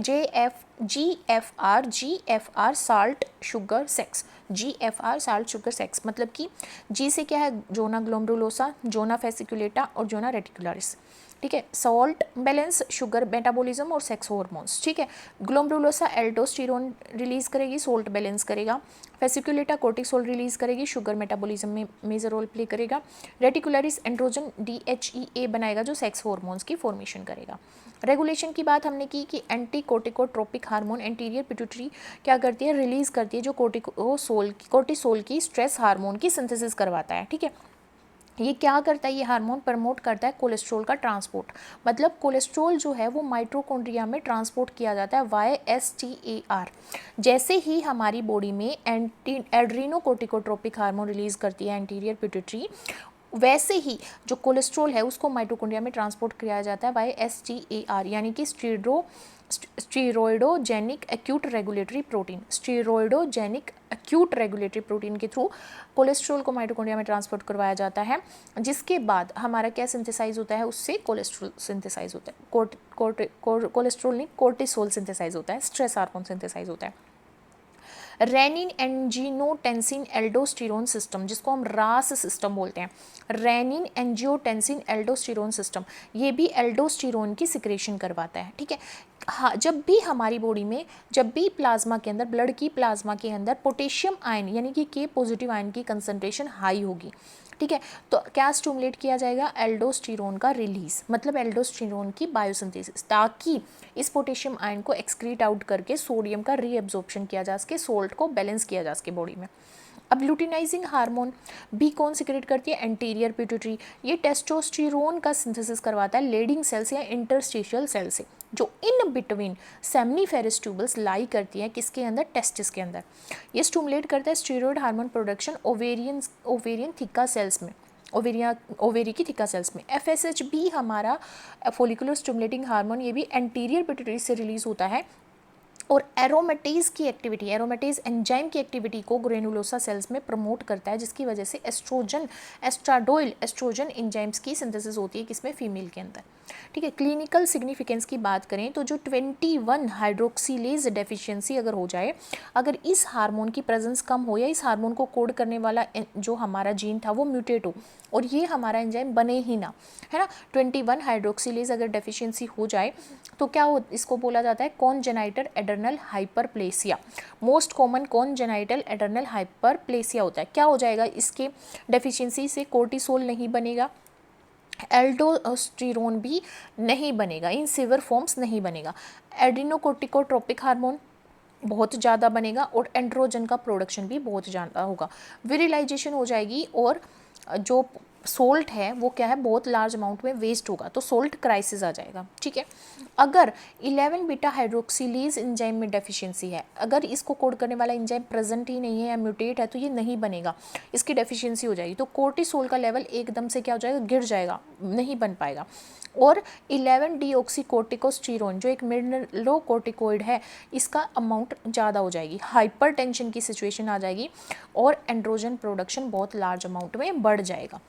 GFR salt, sugar, sex. GFR salt, sugar, sex मतलब कि G से क्या है? जोना ग्लोमरुलोसा, जोना फेसिकुलेटा और जोना रेटिकुलारिस, ठीक है। सॉल्ट बैलेंस, शुगर मेटाबॉलिज्म और सेक्स हार्मोन्स, ठीक है। ग्लोमरुलोसा एल्डोस्टेरोन रिलीज करेगी, सॉल्ट बैलेंस करेगा। फेसिकुलेटा कोर्टिसोल रिलीज करेगी, शुगर मेटाबॉलिज्म में मेजर रोल प्ले करेगा। रेटिकुलरिस एंड्रोजन DHEA बनाएगा जो सेक्स हार्मोन्स की फॉर्मेशन करेगा। रेगुलेशन की बात हमने की कि एंटी कोर्टिकोट्रोपिक हार्मोन एंटीरियर पिट्यूटरी क्या करती है? रिलीज करती है जो कोर्टिसोल की स्ट्रेस हार्मोन की सिंथेसिस करवाता है, ठीक है। ये क्या करता है? ये हार्मोन प्रमोट करता है कोलेस्ट्रॉल का ट्रांसपोर्ट, मतलब कोलेस्ट्रॉल जो है वो माइटोकॉन्ड्रिया में ट्रांसपोर्ट किया जाता है YSTAR। जैसे ही हमारी बॉडी में एड्रीनोकोर्टिकोट्रोपिक हार्मोन रिलीज करती है एंटीरियर पिट्यूटरी, वैसे ही जो कोलेस्ट्रॉल है उसको माइटोकॉन्ड्रिया में ट्रांसपोर्ट किया जाता है बाय STAR, यानी कि steroidogenic acute regulatory protein. Steroidogenic acute regulatory protein के थ्रू कोलेस्ट्रॉल को माइटोकॉन्ड्रिया में ट्रांसपोर्ट करवाया जाता है, जिसके बाद हमारा क्या सिंथेसाइज होता है, उससे कोलेस्ट्रॉल सिंथेसाइज होता है। कोलेस्ट्रॉल नहीं, कोर्टिसोल सिंथेसाइज होता है, स्ट्रेस हार्मोन सिंथेसाइज होता है। रेनिन एंजियोटेंसिन एल्डोस्टेरोन सिस्टम, जिसको हम रास सिस्टम बोलते हैं, रेनिन एंजियोटेंसिन एल्डोस्टेरोन सिस्टम, ये भी एल्डोस्टेरोन की सिक्रेशन करवाता है। ठीक है, हाँ, जब भी हमारी बॉडी में, जब भी प्लाज्मा के अंदर, ब्लड की प्लाज्मा के अंदर पोटेशियम आयन यानी कि K पॉजिटिव आयन की कंसंट्रेशन हाई होगी, ठीक है, तो क्या स्टिमुलेट किया जाएगा, एल्डोस्टेरोन का रिलीज, मतलब एल्डोस्टेरोन की बायोसिंथेसिस, ताकि इस पोटेशियम आयन को एक्सक्रीट आउट करके सोडियम का रीएब्जॉर्प्शन किया जा सके, सोल्ट को बैलेंस किया जा सके बॉडी में। अब लुटिनाइजिंग हार्मोन भी कौन सिक्रेट करती है, एंटीरियर पिट्यूटरी, ये टेस्टोस्टेरोन का सिंथेसिस करवाता है लेडिंग सेल्स या इंटरस्टिशियल सेल से, जो इन बिटवीन सेमनीफेरस ट्यूबल्स लाई करती है, किसके अंदर, टेस्टिस के अंदर। ये स्टिमुलेट करता है steroid hormone production ovarian theca cells में, ओवेरी की थिका सेल्स में। FSH भी हमारा फोलिकुलर स्टिमुलेटिंग हार्मोन, ये भी एंटीरियर पिट्यूटरी से रिलीज होता है और एरोमेटेज की एक्टिविटी, एरोमेटेज एंजाइम की एक्टिविटी को ग्रेनुलोसा सेल्स में प्रमोट करता है, जिसकी वजह से एस्ट्राडोइल एस्ट्रोजन एंजाइम्स की सिंथेसिस होती है, किसमें, फीमेल के अंदर। ठीक है, क्लिनिकल सिग्निफिकेंस की बात करें तो जो 21 हाइड्रोक्सीलेज डेफिशिएंसी अगर हो जाए, अगर इस हार्मोन की प्रेजेंस कम हो या इस हार्मोन को कोड करने वाला जो हमारा जीन था वो म्यूटेट हो और ये हमारा एंजाइम बने ही ना, है ना, 21 हाइड्रोक्सीलेज अगर डेफिशिएंसी हो जाए तो क्या हो, इसको बोला जाता है congenital adrenal hyperplasia. Most common congenital adrenal hyperplasia होता है। क्या हो जाएगा, इसके डेफिशिएंसी से कोर्टिसोल नहीं बनेगा, एल्डोस्टेरोन भी नहीं बनेगा, इन सीवियर फॉर्म्स नहीं बनेगा, एड्रीनोकोर्टिकोट्रोपिक हार्मोन बहुत ज़्यादा बनेगा और एंड्रोजन का प्रोडक्शन भी बहुत ज़्यादा होगा, विरिलाइजेशन हो जाएगी और जो सोल्ट है वो क्या है, बहुत लार्ज अमाउंट में वेस्ट होगा, तो सोल्ट क्राइसिस आ जाएगा। ठीक है, अगर 11 बीटा हाइड्रोक्सीलेज एंजाइम में डेफिशिएंसी है, अगर इसको कोड करने वाला एंजाइम प्रेजेंट ही नहीं है या म्यूटेट है तो ये नहीं बनेगा, इसकी डेफिशिएंसी हो जाएगी, तो कोर्टिसोल का लेवल एकदम से क्या हो जाएगा, गिर जाएगा, नहीं बन पाएगा। और 11 डीऑक्सीकोर्टिकोस्टेरोन जो एक मिनरलोकोर्टिकोइड है, इसका अमाउंट ज़्यादा हो जाएगी, हाइपरटेंशन की सिचुएशन आ जाएगी और एंड्रोजन प्रोडक्शन बहुत लार्ज अमाउंट में बढ़ जाएगा।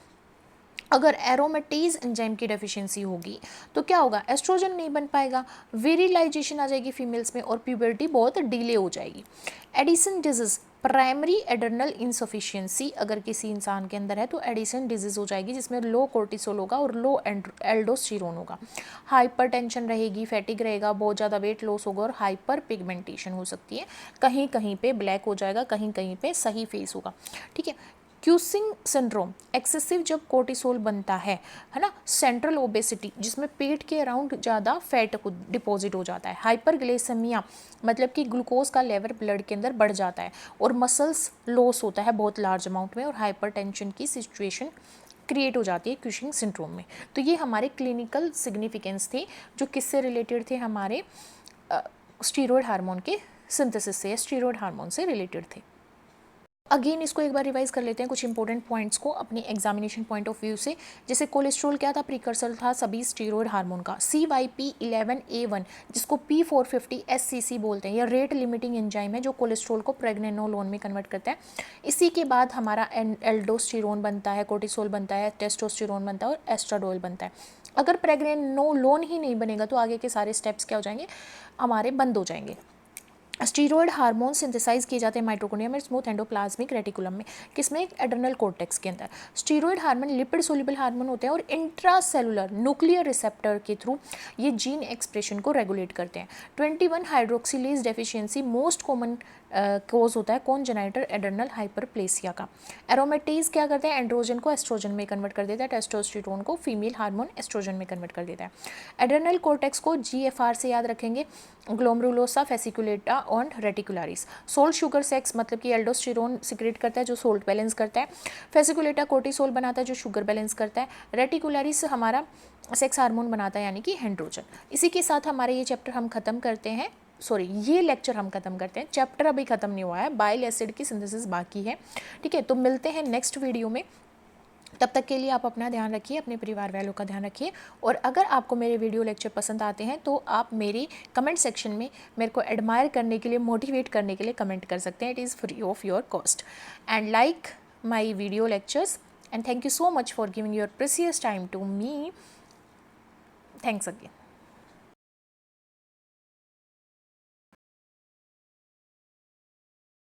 अगर एरोमेटेज एंजाइम की डेफिशिएंसी होगी तो क्या होगा, एस्ट्रोजन नहीं बन पाएगा, विरिलाइजेशन आ जाएगी फीमेल्स में और प्यूबर्टी बहुत डिले हो जाएगी। Addison disease, primary adrenal insufficiency अगर किसी इंसान के अंदर है तो एडिसन डिजीज हो जाएगी, जिसमें लो कोर्टिसोल होगा और लो एल्डोस्टेरोन होगा, हाइपरटेंशन रहेगी, फैटिक रहेगा, बहुत ज़्यादा वेट लॉस होगा और हाइपर पिगमेंटेशन हो सकती है, कहीं कहीं पे ब्लैक हो जाएगा, कहीं कहीं पे सही फेस होगा। ठीक है, क्यूसिंग सिंड्रोम, एक्सेसिव जब कोर्टिसोल बनता है ना, सेंट्रल ओबेसिटी जिसमें पेट के अराउंड ज़्यादा फैट डिपॉजिट हो जाता है, हाइपरग्लाइसेमिया मतलब कि ग्लूकोज का लेवल ब्लड के अंदर बढ़ जाता है और मसल्स लॉस होता है बहुत लार्ज अमाउंट में और हाइपरटेंशन की सिचुएशन क्रिएट हो जाती है क्यूशिंग सिंड्रोम में। तो ये हमारे क्लिनिकल सिग्निफिकेंस थे जो किससे रिलेटेड थे, हमारे स्टीरॉयड हार्मोन के सिंथेसिस से, स्टीरॉयड हार्मोन से रिलेटेड थे। अगेन इसको एक बार रिवाइज कर लेते हैं कुछ इंपॉर्टेंट पॉइंट्स को अपनी एग्जामिनेशन पॉइंट ऑफ व्यू से। जैसे कोलेस्ट्रॉल क्या था, प्रीकर्सर था सभी स्टीरॉयड हार्मोन का, CYP11A1 जिसको P450 SCC बोलते हैं, यह रेट लिमिटिंग एंजाइम है जो कोलेस्ट्रॉल को प्रेग्नेनोलोन में कन्वर्ट करता है। इसी के बाद हमारा एल्डोस्टेरोन बनता है, कोर्टिसोल बनता है, टेस्टोस्टेरोन बनता है और एस्ट्राडोल बनता है। अगर प्रेग्नेनोलोन ही नहीं बनेगा तो आगे के सारे स्टेप्स क्या हो जाएंगे, हमारे बंद हो जाएंगे। स्टीरॉयड हार्मोन सिंथेसाइज किए जाते हैं माइटोकॉन्ड्रिया में, स्मूथ एंडोप्लाज्मिक रेटिकुलम में, किसमें, एड्रेनल कॉर्टेक्स के अंदर। Steroid hormone lipid soluble hormone होते हैं और इंट्रासेलुलर न्यूक्लियर रिसेप्टर के थ्रू ये जीन एक्सप्रेशन को रेगुलेट करते हैं। 21 hydroxylase deficiency most common cause होता है कॉन्जेनाइटल एडर्नल हाइपरप्लेसिया का। एरोमेटेज क्या करते हैं, एंड्रोजन को एस्ट्रोजन में कन्वर्ट कर देता है, टेस्टोस्टेरोन को फीमेल हार्मोन एस्ट्रोजन में कन्वर्ट कर देता है। एड्रेनल कॉर्टेक्स को GFR से याद रखेंगे, ग्लोमेरुलोसा फेसिकुलेटा और रेटिकुलरिस। सोल्ट शुगर सेक्स मतलब कि एल्डोस्टेरोन सिक्रेट करता है जो सोल्ट बैलेंस करता है, फेसिकुलेटा कोर्टिसोल बनाता है जो शुगर बैलेंस करता है, रेटिकुलरिस हमारा सेक्स हार्मोन बनाता है यानी कि एंड्रोजन। इसी के साथ हमारे ये चैप्टर हम खत्म करते हैं, ये लेक्चर हम खत्म करते हैं, चैप्टर अभी खत्म नहीं हुआ है, बाइल एसिड की सिंथेसिस बाकी है। ठीक है, तो मिलते हैं नेक्स्ट वीडियो में तब तक के लिए आप अपना ध्यान रखिए, अपने परिवार वालों का ध्यान रखिए। और अगर आपको मेरे वीडियो लेक्चर पसंद आते हैं तो आप मेरी कमेंट सेक्शन में मेरे को एडमायर करने के लिए, मोटिवेट करने के लिए कमेंट कर सकते हैं। It is free of your cost. And like my video lectures and thank you so much for giving your precious time to me. Thanks again.